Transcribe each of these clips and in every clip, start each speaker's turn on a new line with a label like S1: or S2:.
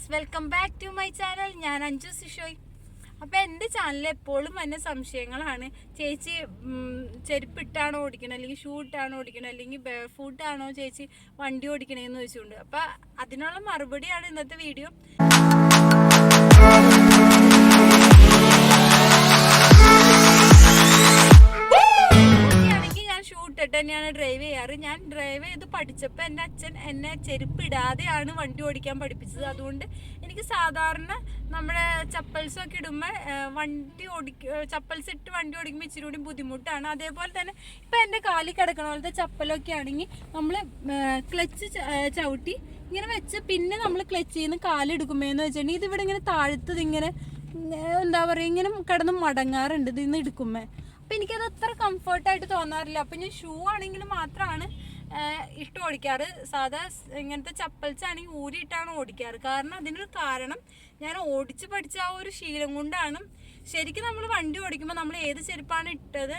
S1: Yes, welcome back to my channel. ഞാൻ അഞ്ജുസിഷോയ്. അപ്പോൾ എൻ്റെ ചാനലിൽ എപ്പോഴും എൻ്റെ സംശയങ്ങളാണ്. ചേച്ചി ചെരുപ്പിട്ടാണോ ഓടിക്കണത്, അല്ലെങ്കിൽ ഷൂ ഇട്ടാണോ ഓടിക്കണത്, അല്ലെങ്കിൽ ബാrefoot ചേച്ചി വണ്ടി ഓടിക്കണേന്ന് ചോദിച്ചുകൊണ്ട്. അപ്പോൾ അതിനുള്ള മറുപടിയാണ് ഇന്നത്തെ വീഡിയോ. തന്നെയാണ് ഡ്രൈവ് ചെയ്യാറ്. ഞാൻ ഡ്രൈവ് ചെയ്ത് പഠിച്ചപ്പോൾ എൻ്റെ അച്ഛൻ എന്നെ ചെരുപ്പിടാതെയാണ് വണ്ടി ഓടിക്കാൻ പഠിപ്പിച്ചത്. അതുകൊണ്ട് എനിക്ക് സാധാരണ നമ്മുടെ ചപ്പൽസൊക്കെ ഇടുമ്പോൾ ചപ്പൽസ് ഇട്ട് വണ്ടി ഓടിക്കുമ്പോൾ ഇച്ചിരി കൂടി ബുദ്ധിമുട്ടാണ്. അതേപോലെ തന്നെ ഇപ്പം എൻ്റെ കാലിൽ കിടക്കണ പോലത്തെ ചപ്പലൊക്കെ ആണെങ്കിൽ നമ്മൾ ക്ലച്ച് ചവിട്ടി ഇങ്ങനെ വെച്ച് പിന്നെ നമ്മൾ ക്ലച്ച് ചെയ്യുന്ന കാലെടുക്കുമ്പോഴെന്ന് വെച്ചിട്ടുണ്ടെങ്കിൽ ഇതിവിടെ ഇങ്ങനെ താഴ്ത്തത് ഇങ്ങനെ എന്താ പറയുക, ഇങ്ങനെ കിടന്ന് മടങ്ങാറുണ്ട് ഇതിന്ന് എടുക്കുമ്പോൾ. അപ്പം എനിക്കത് അത്ര കംഫർട്ടായിട്ട് തോന്നാറില്ല. അപ്പം ഞാൻ ഷൂ ആണെങ്കിൽ മാത്രമാണ് ഇട്ട് ഓടിക്കാറ്. സാധാ ഇങ്ങനത്തെ ചപ്പൽസ് ആണെങ്കിൽ ഊരിയിട്ടാണ് ഓടിക്കാറ്. കാരണം അതിനൊരു കാരണം ഞാൻ ഓടിച്ച് പഠിച്ച ആ ഒരു ശീലം കൊണ്ടാണ്. ശരിക്കും നമ്മൾ വണ്ടി ഓടിക്കുമ്പോൾ നമ്മൾ ഏത് ചെരുപ്പാണ് ഇട്ടത്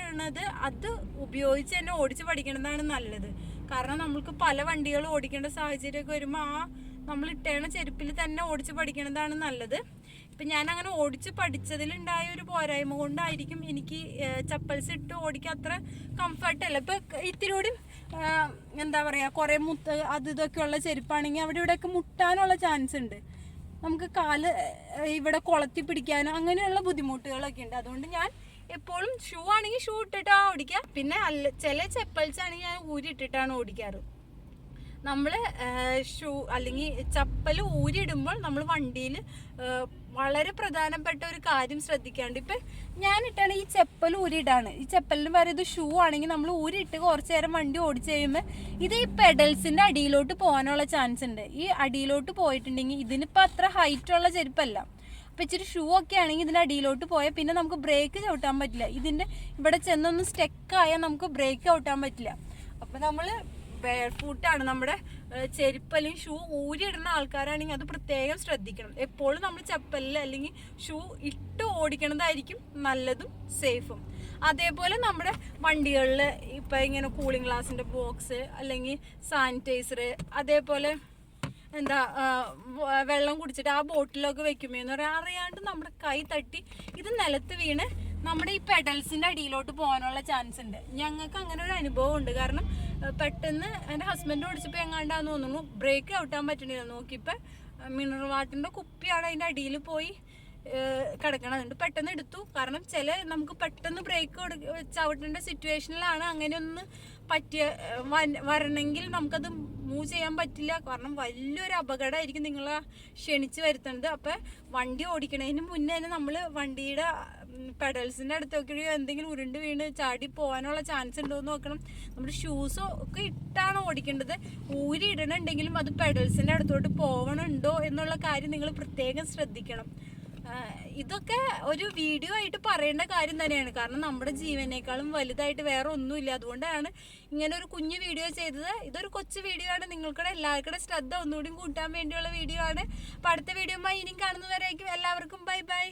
S1: അത് ഉപയോഗിച്ച് തന്നെ ഓടിച്ച് പഠിക്കണതാണ് നല്ലത്. കാരണം നമ്മൾക്ക് പല വണ്ടികൾ ഓടിക്കേണ്ട സാഹചര്യമൊക്കെ വരുമ്പോൾ നമ്മൾ ഇട്ടേണ ചെരുപ്പിൽ തന്നെ ഓടിച്ച് പഠിക്കണതാണ് നല്ലത്. ഇപ്പം ഞാൻ അങ്ങനെ ഓടിച്ച് പഠിച്ചതിലുണ്ടായ ഒരു പോരായ്മ കൊണ്ടായിരിക്കും എനിക്ക് ചപ്പൽസ് ഇട്ട് ഓടിക്കാൻ അത്ര കംഫർട്ടല്ല. ഇപ്പം ഇത്തിരി കൂടി എന്താ പറയുക, കുറേ ഇതൊക്കെ ഉള്ള ചെരുപ്പാണെങ്കിൽ അവിടെ ഇവിടെയൊക്കെ മുട്ടാനുള്ള ചാൻസ് ഉണ്ട്. നമുക്ക് കാല് ഇവിടെ കൊളത്തി പിടിക്കാനോ അങ്ങനെയുള്ള ബുദ്ധിമുട്ടുകളൊക്കെ ഉണ്ട്. അതുകൊണ്ട് ഞാൻ എപ്പോഴും ഷൂ ആണെങ്കിൽ ഷൂ ഇട്ടിട്ടാണ് ഓടിക്കുക. പിന്നെ ചില ചപ്പൽസ് ആണെങ്കിൽ ഞാൻ ഊരി ഇട്ടിട്ടാണ് ഓടിക്കാറ്. നമ്മൾ ഷൂ അല്ലെങ്കിൽ ചപ്പൽ ഊരിയിടുമ്പോൾ നമ്മൾ വണ്ടിയിൽ വളരെ പ്രധാനപ്പെട്ട ഒരു കാര്യം ശ്രദ്ധിക്കാണ്ട്. ഇപ്പം ഞാനിട്ടാണ് ഈ ചപ്പൽ ഊരിയിട്ടാണ്. ഈ ചപ്പലിന് പറയുന്നത് ഷൂ ആണെങ്കിൽ നമ്മൾ ഊരിയിട്ട് കുറച്ച് നേരം വണ്ടി ഓടിച്ച് കഴിയുമ്പോൾ ഇത് ഈ പെഡൽസിൻ്റെ അടിയിലോട്ട് പോകാനുള്ള ചാൻസ് ഉണ്ട്. ഈ അടിയിലോട്ട് പോയിട്ടുണ്ടെങ്കിൽ ഇതിനിപ്പോൾ അത്ര ഹൈറ്റുള്ള ചെരുപ്പല്ല. അപ്പോൾ ഇച്ചിരി ഷൂ ഒക്കെ ആണെങ്കിൽ ഇതിൻ്റെ അടിയിലോട്ട് പോയാൽ പിന്നെ നമുക്ക് ബ്രേക്ക് ചവിട്ടാൻ പറ്റില്ല. ഇതിൻ്റെ ഇവിടെ ചെന്നൊന്ന് സ്റ്റെക്കായാൽ നമുക്ക് ബ്രേക്ക് ചവിട്ടാൻ പറ്റില്ല. അപ്പോൾ നമ്മൾ ബാrefoot നമ്മുടെ ചെരുപ്പ് അല്ലെങ്കിൽ ഷൂ ഊരിയിടുന്ന ആൾക്കാരാണെങ്കിൽ അത് പ്രത്യേകം ശ്രദ്ധിക്കണം. എപ്പോഴും നമ്മൾ ചപ്പലിൽ അല്ലെങ്കിൽ ഷൂ ഇട്ട് ഓടിക്കണതായിരിക്കും നല്ലതും സേഫും. അതേപോലെ നമ്മുടെ വണ്ടികളിൽ ഇപ്പം ഇങ്ങനെ കൂളിംഗ് ഗ്ലാസിൻ്റെ ബോക്സ് അല്ലെങ്കിൽ സാനിറ്റൈസർ, അതേപോലെ എന്താ വെള്ളം കുടിച്ചിട്ട് ആ ബോട്ടിലൊക്കെ വെക്കുമ്പോന്ന് പറയാൻ അറിയാണ്ട് നമ്മുടെ കൈ തട്ടി ഇത് നിലത്ത് വീണ് നമ്മുടെ ഈ പെഡൽസിൻ്റെ അടിയിലോട്ട് പോകാനുള്ള ചാൻസ് ഉണ്ട്. ഞങ്ങൾക്ക് അങ്ങനെ ഒരു അനുഭവം ഉണ്ട്. കാരണം പെട്ടെന്ന് എൻ്റെ ഹസ്ബൻഡ് ഓടിച്ചപ്പോൾ എങ്ങാണ്ടാന്ന് തോന്നുന്നു ബ്രേക്ക് ചവിട്ടാൻ പറ്റണില്ല. നോക്കിയപ്പോൾ മിനറൽ വാട്ടറിൻ്റെ കുപ്പിയാണ് അതിൻ്റെ അടിയിൽ പോയി കിടക്കണതുണ്ട്. പെട്ടെന്ന് എടുത്തു. കാരണം നമുക്ക് പെട്ടെന്ന് ബ്രേക്ക് ചവിട്ടേണ്ട സിറ്റുവേഷനിലാണ് അങ്ങനെ ഒന്ന് വരണമെങ്കിൽ നമുക്കത് മൂവ് ചെയ്യാൻ പറ്റില്ല. കാരണം വലിയൊരു അപകടമായിരിക്കും നിങ്ങളെ ക്ഷണിച്ച് വരുത്തുന്നത്. അപ്പം വണ്ടി ഓടിക്കണതിന് മുന്നേ തന്നെ നമ്മൾ വണ്ടിയുടെ പെഡൽസിൻ്റെ അടുത്തൊക്കെ എന്തെങ്കിലും ഉരുണ്ട് വീണ് ചാടി പോകാനുള്ള ചാൻസ് ഉണ്ടോ എന്ന് നോക്കണം. നമ്മുടെ ഷൂസോ ഒക്കെ ഇട്ടാണ് ഓടിക്കേണ്ടത്. ഊരി ഇടണുണ്ടെങ്കിലും അത് പെഡൽസിൻ്റെ അടുത്തോട്ട് പോകണുണ്ടോ എന്നുള്ള കാര്യം നിങ്ങൾ പ്രത്യേകം ശ്രദ്ധിക്കണം. ഇതൊക്കെ ഒരു വീഡിയോ ആയിട്ട് പറയേണ്ട കാര്യം തന്നെയാണ്. കാരണം നമ്മുടെ ജീവനേക്കാളും വലുതായിട്ട് വേറെ ഒന്നുമില്ല. അതുകൊണ്ടാണ് ഇങ്ങനെ ഒരു കുഞ്ഞു വീഡിയോ ചെയ്തത്. ഇതൊരു കൊച്ചു വീഡിയോ ആണ്. നിങ്ങൾക്കുടെ എല്ലാവർക്കും ശ്രദ്ധ ഒന്നുകൂടി കൂട്ടാൻ വേണ്ടിയുള്ള വീഡിയോ ആണ്. അപ്പം അടുത്ത വീഡിയോയുമായി ഇനിയും കാണുന്നവരേക്കും എല്ലാവർക്കും ബൈ ബൈ.